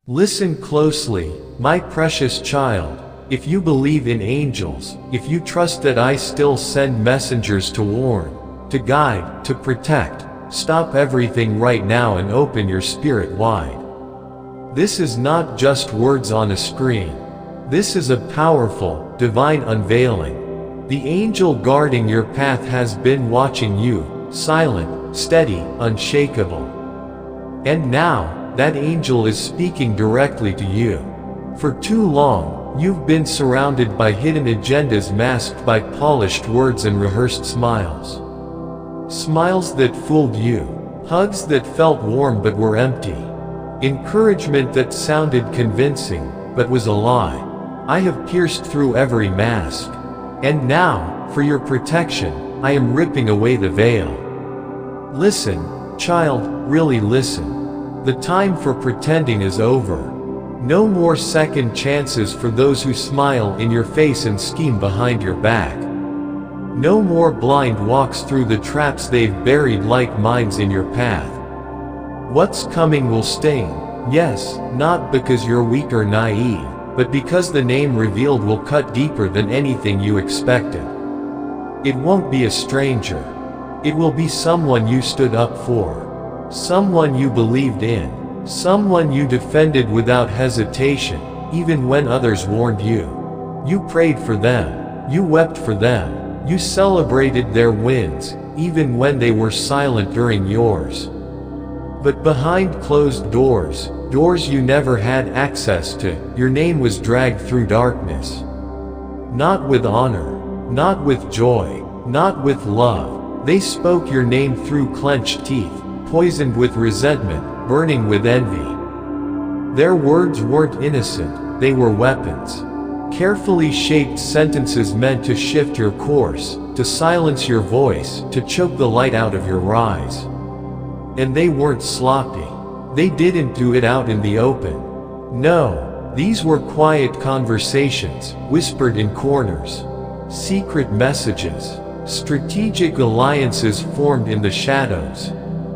Listen closely, my precious child. If you believe in angels, if you trust that I still send messengers to warn, to guide, to protect, stop everything right now and open your spirit wide. This is not just words on a screen. This is a powerful, divine unveiling. The angel guarding your path has been watching you, silent, steady, unshakable. And now, that angel is speaking directly to you. For too long, you've been surrounded by hidden agendas masked by polished words and rehearsed smiles. Smiles that fooled you. Hugs that felt warm but were empty. Encouragement that sounded convincing, but was a lie. I have pierced through every mask. And now, for your protection, I am ripping away the veil. Listen, child, really listen. The time for pretending is over. No more second chances for those who smile in your face and scheme behind your back. No more blind walks through the traps they've buried like mines in your path. What's coming will sting, yes, not because you're weak or naive, but because the name revealed will cut deeper than anything you expected. It won't be a stranger. It will be someone you stood up for. Someone you believed in. Someone you defended without hesitation, even when others warned you. You prayed for them. You wept for them. You celebrated their wins, even when they were silent during yours. But behind closed doors, doors you never had access to, your name was dragged through darkness. Not with honor, not with joy, not with love. They spoke your name through clenched teeth, poisoned with resentment, burning with envy. Their words weren't innocent, they were weapons. Carefully shaped sentences meant to shift your course, to silence your voice, to choke the light out of your rise. And they weren't sloppy. They didn't do it out in the open. No, these were quiet conversations, whispered in corners. Secret messages. Strategic alliances formed in the shadows.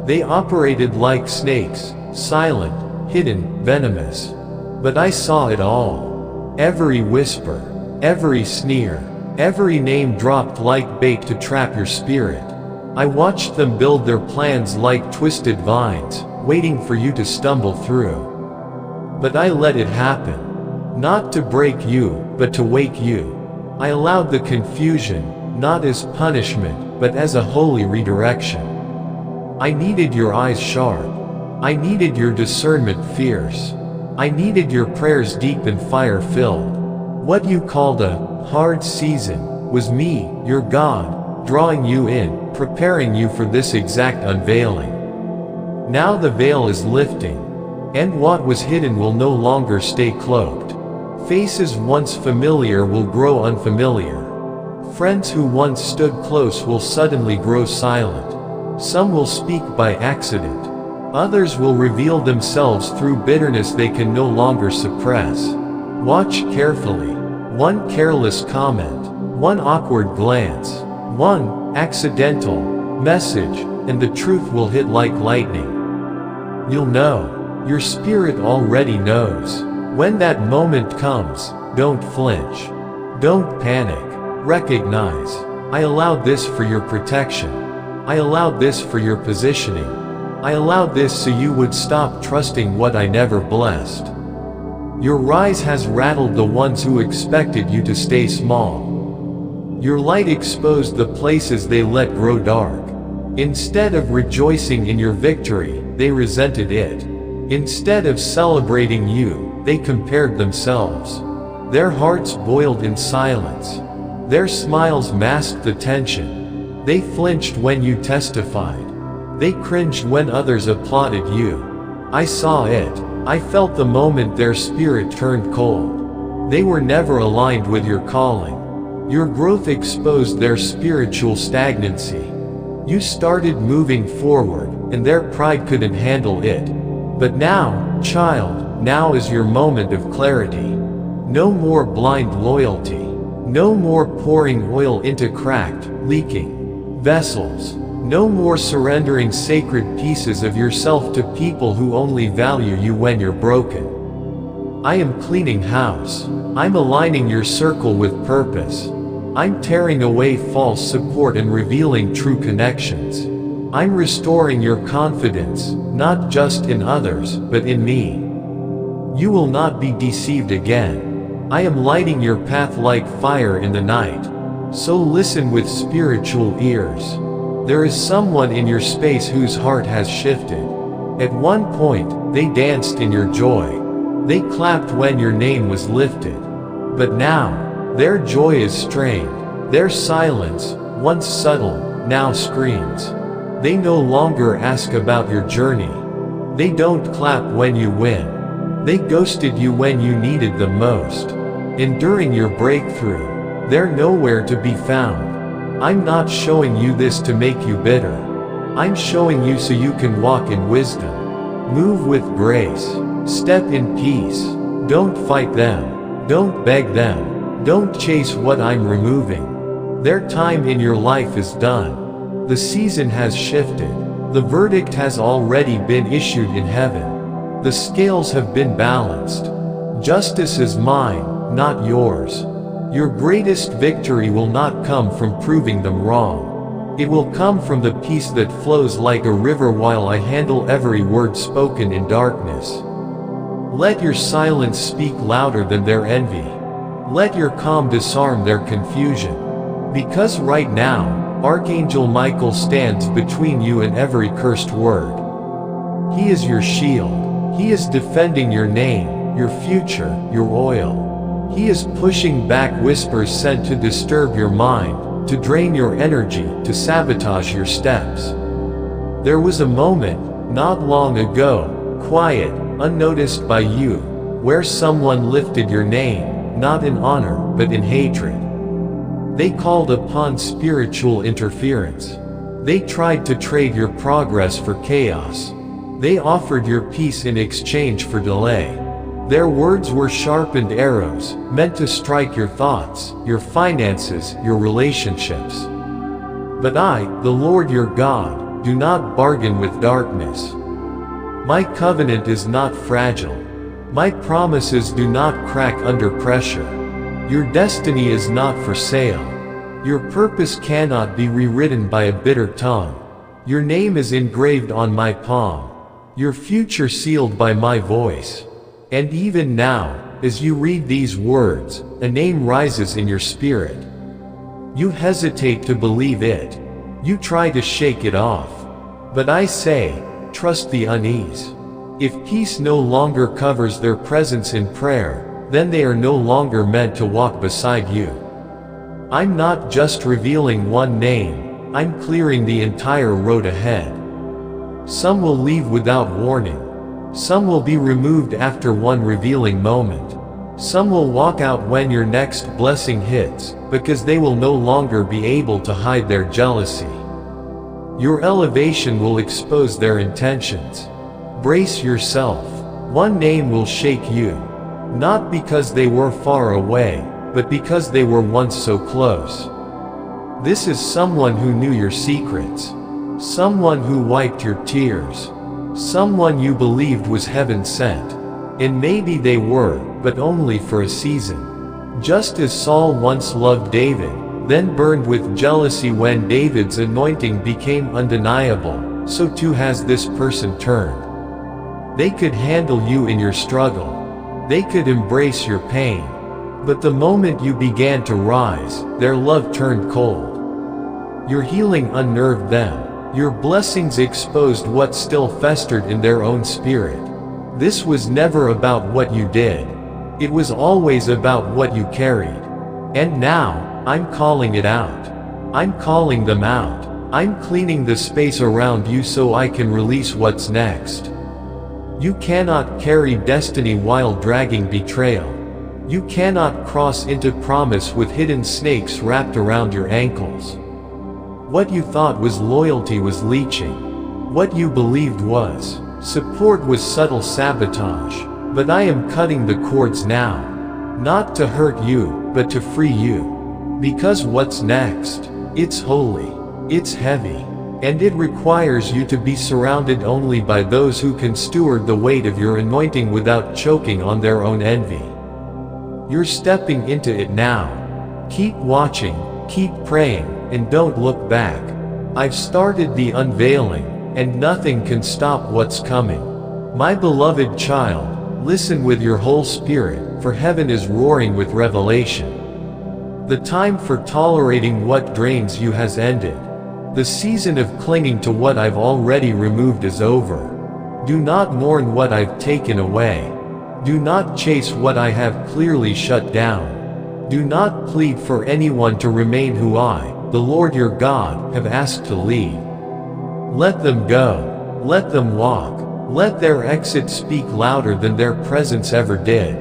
They operated like snakes, silent, hidden, venomous. But I saw it all. Every whisper, every sneer, every name dropped like bait to trap your spirit. I watched them build their plans like twisted vines, waiting for you to stumble through. But I let it happen. Not to break you, but to wake you. I allowed the confusion, not as punishment, but as a holy redirection. I needed your eyes sharp. I needed your discernment fierce. I needed your prayers deep and fire-filled. What you called a hard season was me, your God, drawing you in, preparing you for this exact unveiling. Now the veil is lifting, and what was hidden will no longer stay cloaked. Faces once familiar will grow unfamiliar. Friends who once stood close will suddenly grow silent. Some will speak by accident. Others will reveal themselves through bitterness they can no longer suppress. Watch carefully. One careless comment, one awkward glance, one accidental message, and the truth will hit like lightning. You'll know. Your spirit already knows. When that moment comes, don't flinch. Don't panic. Recognize. I allowed this for your protection. I allowed this for your positioning. I allowed this so you would stop trusting what I never blessed. Your rise has rattled the ones who expected you to stay small. Your light exposed the places they let grow dark. Instead of rejoicing in your victory, they resented it. Instead of celebrating you, they compared themselves. Their hearts boiled in silence. Their smiles masked the tension. They flinched when you testified. They cringed when others applauded you. I saw it. I felt the moment their spirit turned cold. They were never aligned with your calling. Your growth exposed their spiritual stagnancy. You started moving forward, and their pride couldn't handle it. But now, child, now is your moment of clarity. No more blind loyalty. No more pouring oil into cracked, leaking vessels. No more surrendering sacred pieces of yourself to people who only value you when you're broken. I am cleaning house. I'm aligning your circle with purpose. I'm tearing away false support and revealing true connections. I'm restoring your confidence, not just in others, but in me. You will not be deceived again. I am lighting your path like fire in the night. So listen with spiritual ears. There is someone in your space whose heart has shifted. At one point, they danced in your joy. They clapped when your name was lifted. But now, their joy is strained. Their silence, once subtle, now screams. They no longer ask about your journey. They don't clap when you win. They ghosted you when you needed them most. And during your breakthrough, they're nowhere to be found. I'm not showing you this to make you bitter. I'm showing you so you can walk in wisdom. Move with grace. Step in peace. Don't fight them. Don't beg them. Don't chase what I'm removing. Their time in your life is done. The season has shifted. The verdict has already been issued in heaven. The scales have been balanced. Justice is mine, not yours. Your greatest victory will not come from proving them wrong. It will come from the peace that flows like a river while I handle every word spoken in darkness. Let your silence speak louder than their envy. Let your calm disarm their confusion. Because right now, Archangel Michael stands between you and every cursed word. He is your shield. He is defending your name, your future, your oil. He is pushing back whispers sent to disturb your mind, to drain your energy, to sabotage your steps. There was a moment, not long ago, quiet, unnoticed by you, where someone lifted your name, not in honor, but in hatred. They called upon spiritual interference. They tried to trade your progress for chaos. They offered your peace in exchange for delay. Their words were sharpened arrows, meant to strike your thoughts, your finances, your relationships. But I, the Lord your God, do not bargain with darkness. My covenant is not fragile. My promises do not crack under pressure. Your destiny is not for sale. Your purpose cannot be rewritten by a bitter tongue. Your name is engraved on my palm. Your future sealed by my voice. And even now, as you read these words, a name rises in your spirit. You hesitate to believe it. You try to shake it off. But I say, trust the unease. If peace no longer covers their presence in prayer, then they are no longer meant to walk beside you. I'm not just revealing one name, I'm clearing the entire road ahead. Some will leave without warning. Some will be removed after one revealing moment. Some will walk out when your next blessing hits, because they will no longer be able to hide their jealousy. Your elevation will expose their intentions. Brace yourself. One name will shake you. Not because they were far away, but because they were once so close. This is someone who knew your secrets. Someone who wiped your tears. Someone you believed was heaven sent. And maybe they were, but only for a season. Just as Saul once loved David, then burned with jealousy when David's anointing became undeniable, so too has this person turned. They could handle you in your struggle. They could embrace your pain. But the moment you began to rise, their love turned cold. Your healing unnerved them. Your blessings exposed what still festered in their own spirit. This was never about what you did. It was always about what you carried. And now, I'm calling it out. I'm calling them out. I'm cleaning the space around you so I can release what's next. You cannot carry destiny while dragging betrayal. You cannot cross into promise with hidden snakes wrapped around your ankles. What you thought was loyalty was leeching. What you believed was support was subtle sabotage. But I am cutting the cords now. Not to hurt you, but to free you. Because what's next? It's holy. It's heavy. And it requires you to be surrounded only by those who can steward the weight of your anointing without choking on their own envy. You're stepping into it now. Keep watching, keep praying, and don't look back. I've started the unveiling, and nothing can stop what's coming. My beloved child, listen with your whole spirit, for heaven is roaring with revelation. The time for tolerating what drains you has ended. The season of clinging to what I've already removed is over. Do not mourn what I've taken away. Do not chase what I have clearly shut down. Do not plead for anyone to remain who I, the Lord your God, have asked to lead. Let them go. Let them walk. Let their exit speak louder than their presence ever did.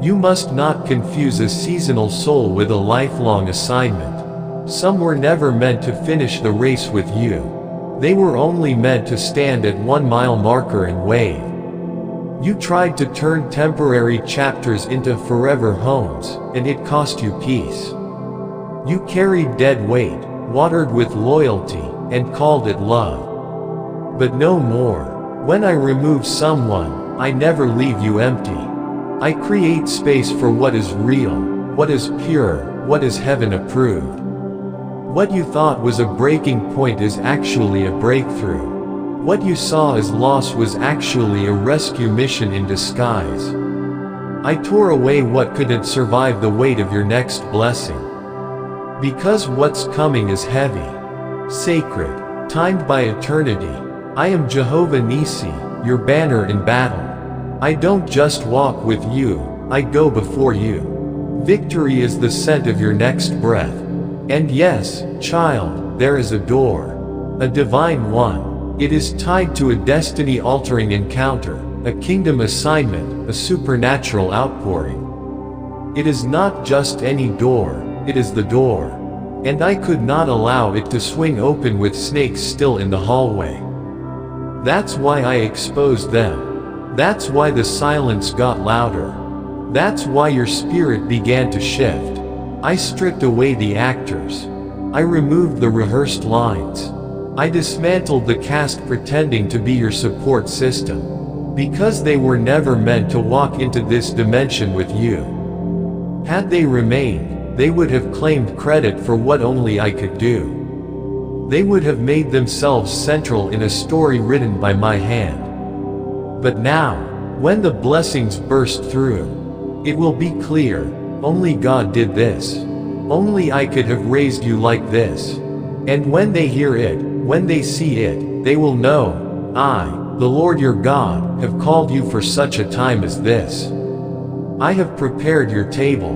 You must not confuse a seasonal soul with a lifelong assignment. Some were never meant to finish the race with you. They were only meant to stand at 1 mile marker and wave. You tried to turn temporary chapters into forever homes, and it cost you peace. You carried dead weight, watered with loyalty, and called it love. But no more. When I remove someone, I never leave you empty. I create space for what is real, what is pure, what is heaven approved. What you thought was a breaking point is actually a breakthrough. What you saw as loss was actually a rescue mission in disguise. I tore away what couldn't survive the weight of your next blessing. Because what's coming is heavy, sacred, timed by eternity. I am Jehovah Nissi, your banner in battle. I don't just walk with you, I go before you. Victory is the scent of your next breath. And yes, child, there is a door. A divine one. It is tied to a destiny-altering encounter, a kingdom assignment, a supernatural outpouring. It is not just any door, it is the door. And I could not allow it to swing open with snakes still in the hallway. That's why I exposed them. That's why the silence got louder. That's why your spirit began to shift. I stripped away the actors. I removed the rehearsed lines. I dismantled the cast pretending to be your support system. Because they were never meant to walk into this dimension with you. Had they remained, they would have claimed credit for what only I could do. They would have made themselves central in a story written by my hand. But now, when the blessings burst through, it will be clear. Only God did this. Only I could have raised you like this. And when they hear it, when they see it, they will know, I, the Lord your God, have called you for such a time as this. I have prepared your table.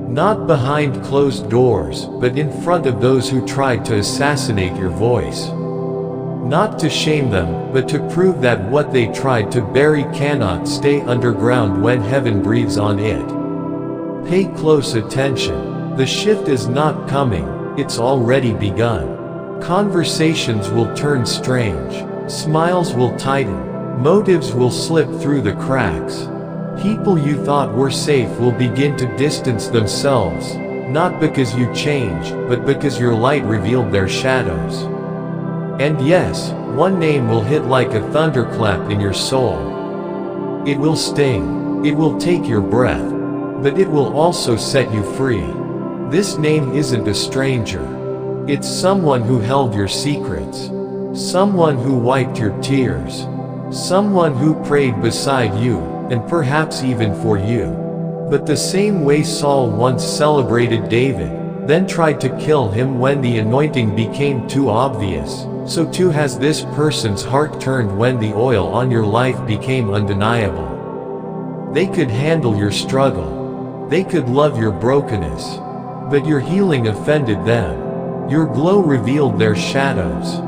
Not behind closed doors, but in front of those who tried to assassinate your voice. Not to shame them, but to prove that what they tried to bury cannot stay underground when heaven breathes on it. Pay close attention. The shift is not coming, it's already begun. Conversations will turn strange. Smiles will tighten. Motives will slip through the cracks. People you thought were safe will begin to distance themselves, not because you changed, but because your light revealed their shadows. And yes, one name will hit like a thunderclap in your soul. It will sting. It will take your breath. But it will also set you free. This name isn't a stranger. It's someone who held your secrets. Someone who wiped your tears. Someone who prayed beside you, and perhaps even for you. But the same way Saul once celebrated David, then tried to kill him when the anointing became too obvious, so too has this person's heart turned when the oil on your life became undeniable. They could handle your struggle. They could love your brokenness. But your healing offended them. Your glow revealed their shadows.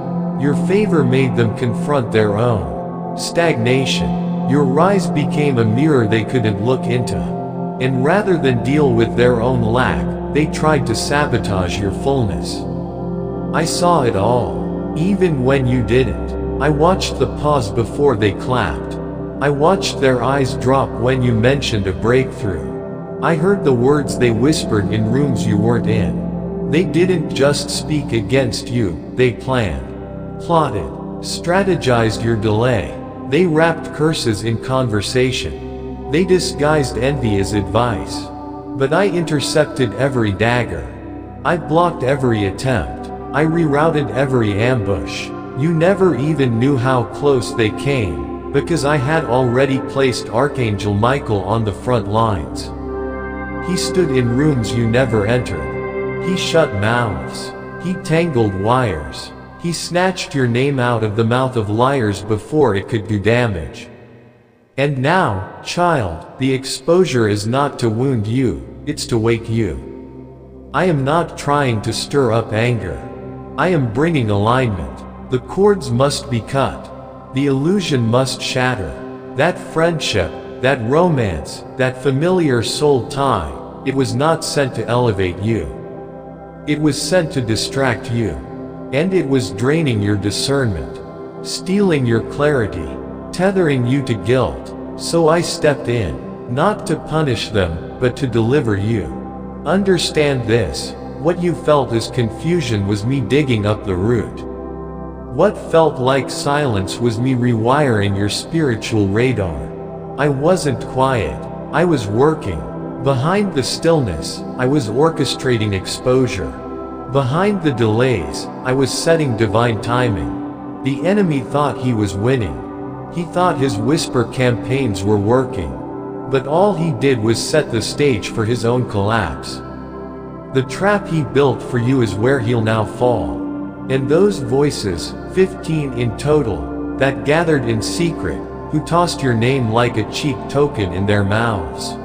Your favor made them confront their own stagnation. Your rise became a mirror they couldn't look into. And rather than deal with their own lack, they tried to sabotage your fullness. I saw it all. Even when you didn't. I watched the pause before they clapped. I watched their eyes drop when you mentioned a breakthrough. I heard the words they whispered in rooms you weren't in. They didn't just speak against you, they planned. plotted, strategized your delay. They wrapped curses in conversation. They disguised envy as advice. But I intercepted every dagger. I blocked every attempt. I rerouted every ambush. You never even knew how close they came, because I had already placed Archangel Michael on the front lines. He stood in rooms you never entered. He shut mouths. He tangled wires. He snatched your name out of the mouth of liars before it could do damage. And now, child, the exposure is not to wound you, it's to wake you. I am not trying to stir up anger. I am bringing alignment. The cords must be cut. The illusion must shatter. That friendship, that romance, that familiar soul tie, it was not sent to elevate you. It was sent to distract you. And it was draining your discernment, stealing your clarity, tethering you to guilt. So I stepped in, not to punish them, but to deliver you. Understand this, what you felt as confusion was me digging up the root. What felt like silence was me rewiring your spiritual radar. I wasn't quiet, I was working. Behind the stillness, I was orchestrating exposure. Behind the delays, I was setting divine timing. The enemy thought he was winning. He thought his whisper campaigns were working. But all he did was set the stage for his own collapse. The trap he built for you is where he'll now fall. And those voices, 15 in total, that gathered in secret, who tossed your name like a cheap token in their mouths.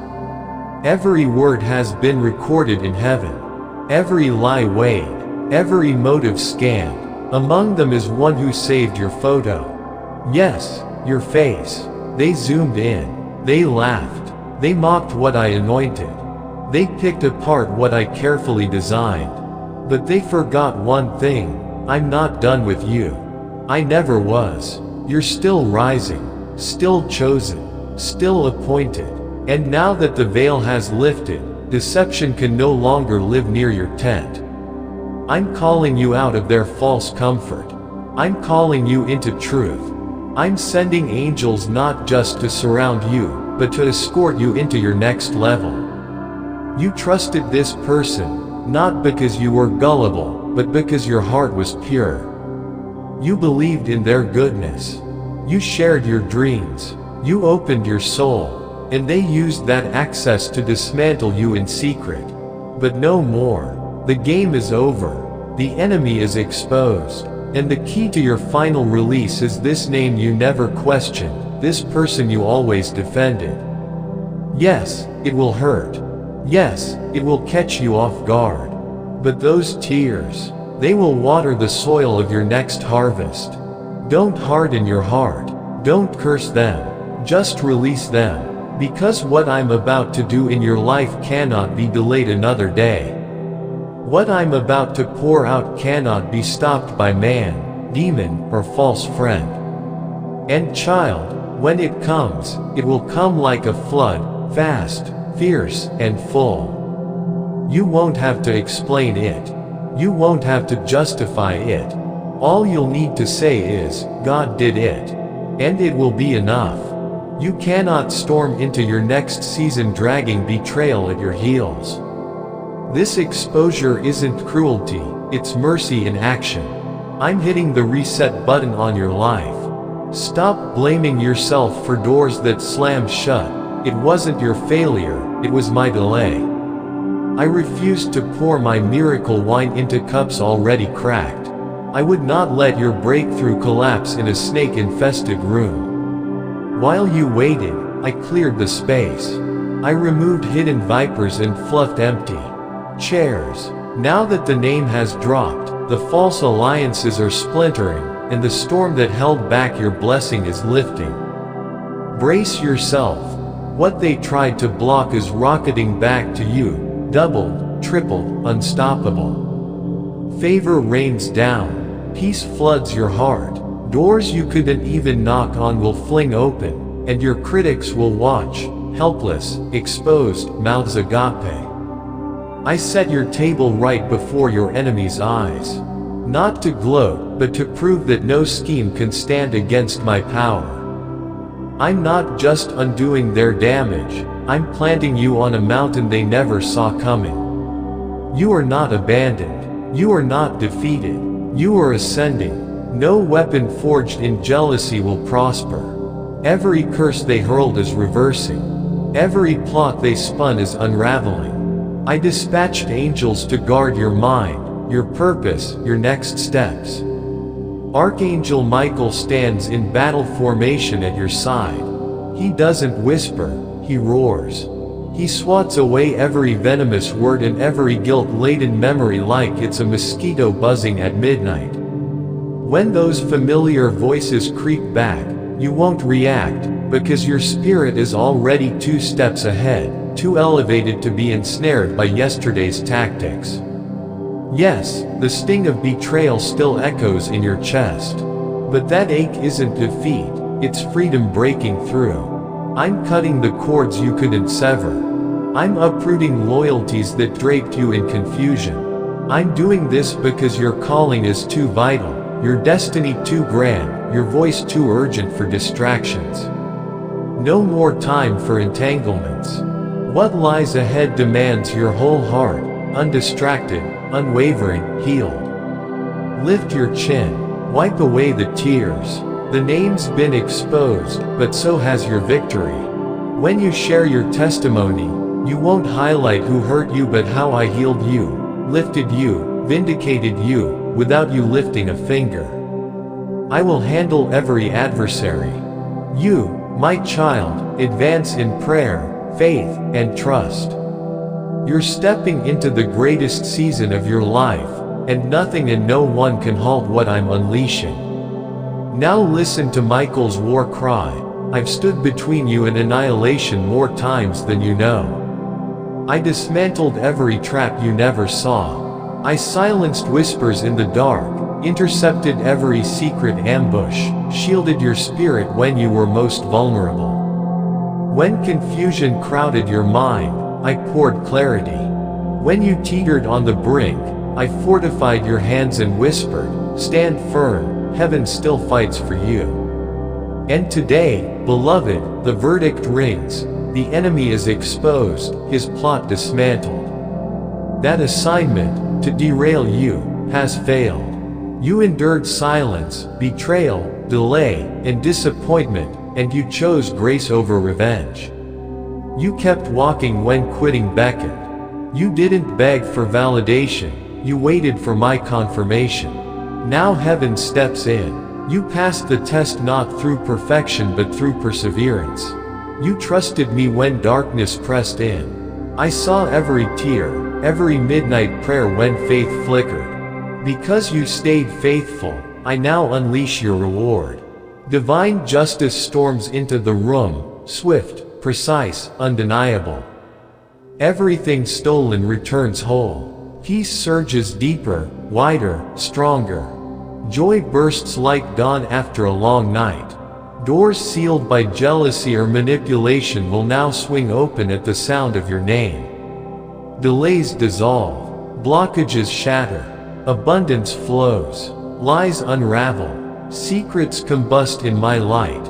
Every word has been recorded in heaven. Every lie weighed, every motive scanned. Among them is one who saved your photo. Yes, your face. They zoomed in. They laughed. They mocked what I anointed. They picked apart what I carefully designed. But they forgot one thing. I'm not done with you. I never was. You're still rising, still chosen, still appointed. And now that the veil has lifted, deception can no longer live near your tent. I'm calling you out of their false comfort. I'm calling you into truth. I'm sending angels not just to surround you, but to escort you into your next level. You trusted this person, not because you were gullible, but because your heart was pure. You believed in their goodness. You shared your dreams. You opened your soul. And they used that access to dismantle you in secret. But no more. The game is over. The enemy is exposed. And the key to your final release is this name you never questioned, this person you always defended. Yes, it will hurt. Yes, it will catch you off guard. But those tears, they will water the soil of your next harvest. Don't harden your heart. Don't curse them. Just release them. Because what I'm about to do in your life cannot be delayed another day. What I'm about to pour out cannot be stopped by man, demon, or false friend. And child, when it comes, it will come like a flood, fast, fierce, and full. You won't have to explain it. You won't have to justify it. All you'll need to say is, God did it. And it will be enough. You cannot storm into your next season dragging betrayal at your heels. This exposure isn't cruelty, it's mercy in action. I'm hitting the reset button on your life. Stop blaming yourself for doors that slammed shut. It wasn't your failure, it was my delay. I refused to pour my miracle wine into cups already cracked. I would not let your breakthrough collapse in a snake-infested room. While you waited, I cleared the space. I removed hidden vipers and fluffed empty chairs. Now that the name has dropped, the false alliances are splintering, and the storm that held back your blessing is lifting. Brace yourself. What they tried to block is rocketing back to you, doubled, tripled, unstoppable. Favor rains down. Peace floods your heart. Doors you couldn't even knock on will fling open, and your critics will watch, helpless, exposed, mouths agape. I set your table right before your enemies' eyes. Not to gloat, but to prove that no scheme can stand against my power. I'm not just undoing their damage, I'm planting you on a mountain they never saw coming. You are not abandoned. You are not defeated. You are ascending. No weapon forged in jealousy will prosper. Every curse they hurled is reversing. Every plot they spun is unraveling. I dispatched angels to guard your mind, your purpose, your next steps. Archangel Michael stands in battle formation at your side. He doesn't whisper, he roars. He swats away every venomous word and every guilt-laden memory like it's a mosquito buzzing at midnight. When those familiar voices creep back, you won't react, because your spirit is already 2 steps ahead, too elevated to be ensnared by yesterday's tactics. Yes, the sting of betrayal still echoes in your chest. But that ache isn't defeat, it's freedom breaking through. I'm cutting the cords you couldn't sever. I'm uprooting loyalties that draped you in confusion. I'm doing this because your calling is too vital, your destiny too grand, your voice too urgent for distractions. No more time for entanglements. What lies ahead demands your whole heart, undistracted, unwavering, healed. Lift your chin, wipe away the tears. The name's been exposed, but so has your victory. When you share your testimony, you won't highlight who hurt you but how I healed you, lifted you, vindicated you, without you lifting a finger. I will handle every adversary. You, my child, advance in prayer, faith, and trust. You're stepping into the greatest season of your life, and nothing and no one can halt what I'm unleashing. Now listen to Michael's war cry. I've stood between you and annihilation more times than you know. I dismantled every trap you never saw. I silenced whispers in the dark, intercepted every secret ambush, shielded your spirit when you were most vulnerable. When confusion crowded your mind, I poured clarity. When you teetered on the brink, I fortified your hands and whispered, stand firm. Heaven still fights for you. And today, beloved, the verdict rings. The enemy is exposed, his plot dismantled. That assignment, to derail you, has failed. You endured silence, betrayal, delay, and disappointment, and you chose grace over revenge. You kept walking when quitting beckoned. You didn't beg for validation, you waited for my confirmation. Now heaven steps in. You passed the test not through perfection but through perseverance. You trusted me when darkness pressed in. I saw every tear, every midnight prayer when faith flickered. Because you stayed faithful, I now unleash your reward. Divine justice storms into the room, swift, precise, undeniable. Everything stolen returns whole. Peace surges deeper, wider, stronger. Joy bursts like dawn after a long night. Doors sealed by jealousy or manipulation will now swing open at the sound of your name. Delays dissolve. Blockages shatter. Abundance flows. Lies unravel. Secrets combust in my light.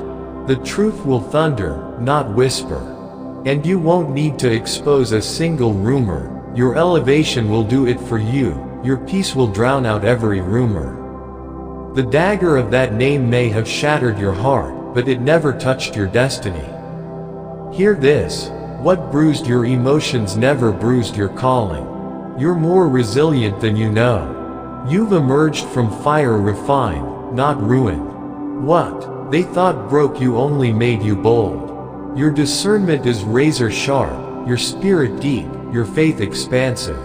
The truth will thunder, not whisper. And you won't need to expose a single rumor. Your elevation will do it for you. Your peace will drown out every rumor. The dagger of that name may have shattered your heart, but it never touched your destiny. Hear this. What bruised your emotions never bruised your calling. You're more resilient than you know. You've emerged from fire refined, not ruined. What they thought broke you only made you bold. Your discernment is razor sharp, your spirit deep, your faith expansive.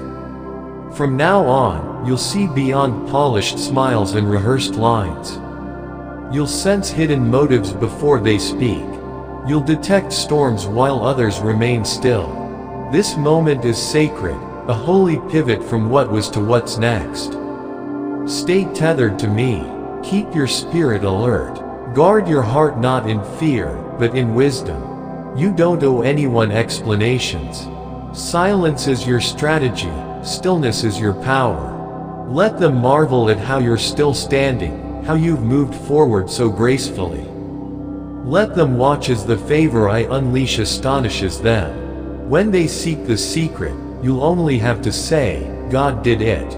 From now on, you'll see beyond polished smiles and rehearsed lines. You'll sense hidden motives before they speak. You'll detect storms while others remain still. This moment is sacred, a holy pivot from what was to what's next. Stay tethered to me. Keep your spirit alert. Guard your heart not in fear, but in wisdom. You don't owe anyone explanations. Silence is your strategy. Stillness is your power. Let them marvel at how you're still standing, how you've moved forward so gracefully. Let them watch as the favor I unleash astonishes them. When they seek the secret, you'll only have to say, God did it.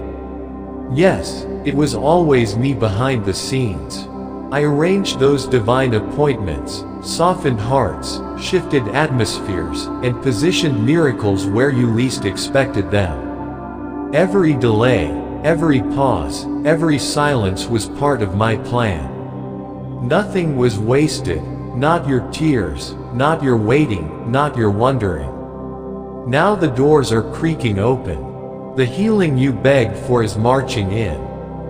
Yes, it was always me behind the scenes. I arranged those divine appointments, softened hearts, shifted atmospheres, and positioned miracles where you least expected them. Every delay, every pause, every silence was part of my plan. Nothing was wasted, not your tears, not your waiting, not your wondering. Now the doors are creaking open. The healing you begged for is marching in.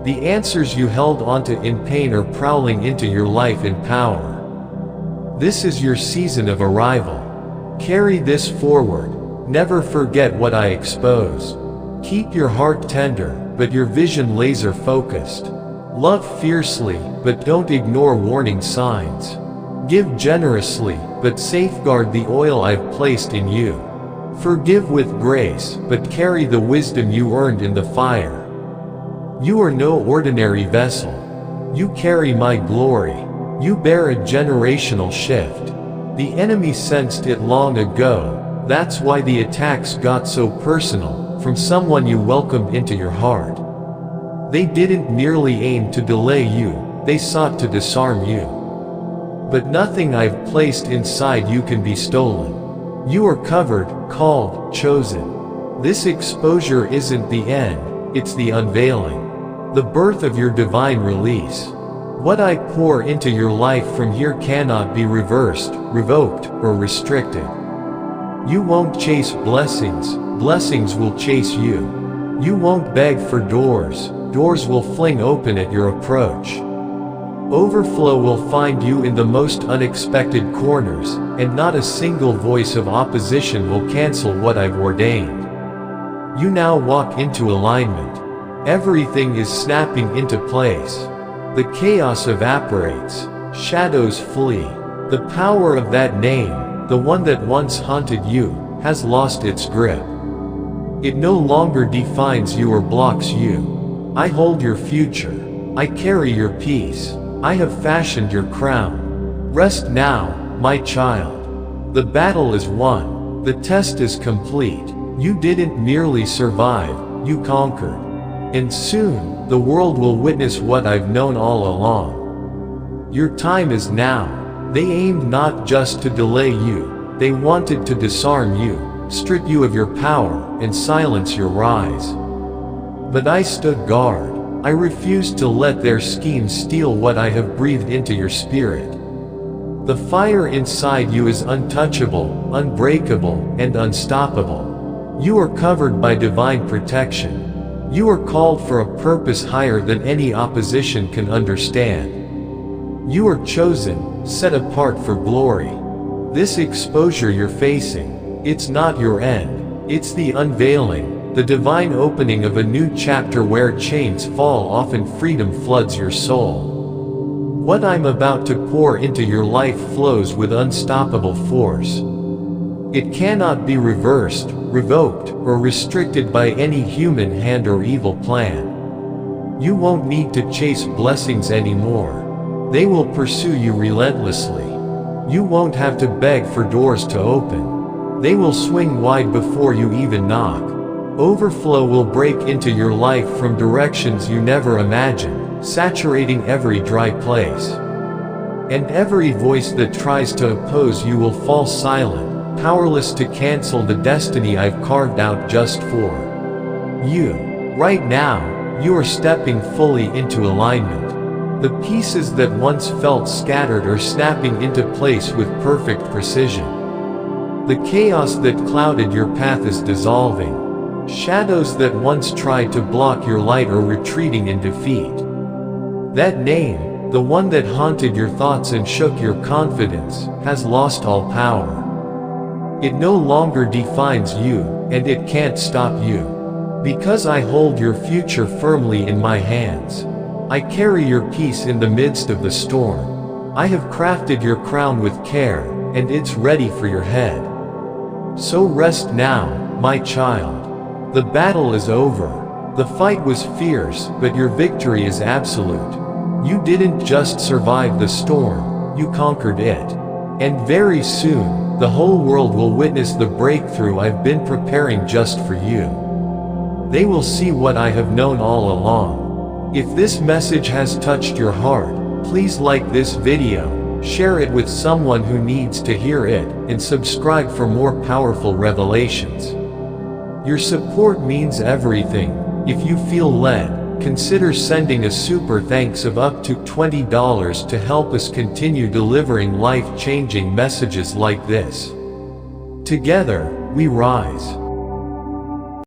The answers you held onto in pain are prowling into your life in power. This is your season of arrival. Carry this forward. Never forget what I exposed. Keep your heart tender, but your vision laser focused. Love fiercely, but don't ignore warning signs. Give generously, but safeguard the oil I've placed in you. Forgive with grace, but carry the wisdom you earned in the fire. You are no ordinary vessel. You carry my glory. You bear a generational shift. The enemy sensed it long ago. That's why the attacks got so personal, from someone you welcomed into your heart. They didn't merely aim to delay you, they sought to disarm you. But nothing I've placed inside you can be stolen. You are covered, called, chosen. This exposure isn't the end, it's the unveiling. The birth of your divine release. What I pour into your life from here cannot be reversed, revoked, or restricted. You won't chase blessings, blessings will chase you. You won't beg for doors, doors will fling open at your approach. Overflow will find you in the most unexpected corners, and not a single voice of opposition will cancel what I've ordained. You now walk into alignment. Everything is snapping into place. The chaos evaporates, shadows flee. The power of that name, the one that once haunted you, has lost its grip. It no longer defines you or blocks you. I hold your future. I carry your peace. I have fashioned your crown. Rest now, my child. The battle is won. The test is complete. You didn't merely survive, you conquered. And soon, the world will witness what I've known all along. Your time is now. They aimed not just to delay you, they wanted to disarm you, strip you of your power, and silence your rise. But I stood guard. I refused to let their schemes steal what I have breathed into your spirit. The fire inside you is untouchable, unbreakable, and unstoppable. You are covered by divine protection. You are called for a purpose higher than any opposition can understand. You are chosen, set apart for glory. This exposure you're facing, it's not your end, it's the unveiling, the divine opening of a new chapter where chains fall off and freedom floods your soul. What I'm about to pour into your life flows with unstoppable force. It cannot be reversed, revoked, or restricted by any human hand or evil plan. You won't need to chase blessings anymore. They will pursue you relentlessly. You won't have to beg for doors to open. They will swing wide before you even knock. Overflow will break into your life from directions you never imagined, saturating every dry place. And every voice that tries to oppose you will fall silent, powerless to cancel the destiny I've carved out just for you. Right now, you are stepping fully into alignment. The pieces that once felt scattered are snapping into place with perfect precision. The chaos that clouded your path is dissolving. Shadows that once tried to block your light are retreating in defeat. That name, the one that haunted your thoughts and shook your confidence, has lost all power. It no longer defines you, and it can't stop you. Because I hold your future firmly in my hands. I carry your peace in the midst of the storm. I have crafted your crown with care, and it's ready for your head. So rest now, my child. The battle is over. The fight was fierce, but your victory is absolute. You didn't just survive the storm, you conquered it. And very soon, the whole world will witness the breakthrough I've been preparing just for you. They will see what I have known all along. If this message has touched your heart, please like this video, share it with someone who needs to hear it, and subscribe for more powerful revelations. Your support means everything. If you feel led, consider sending a super thanks of up to $20 to help us continue delivering life-changing messages like this. Together, we rise.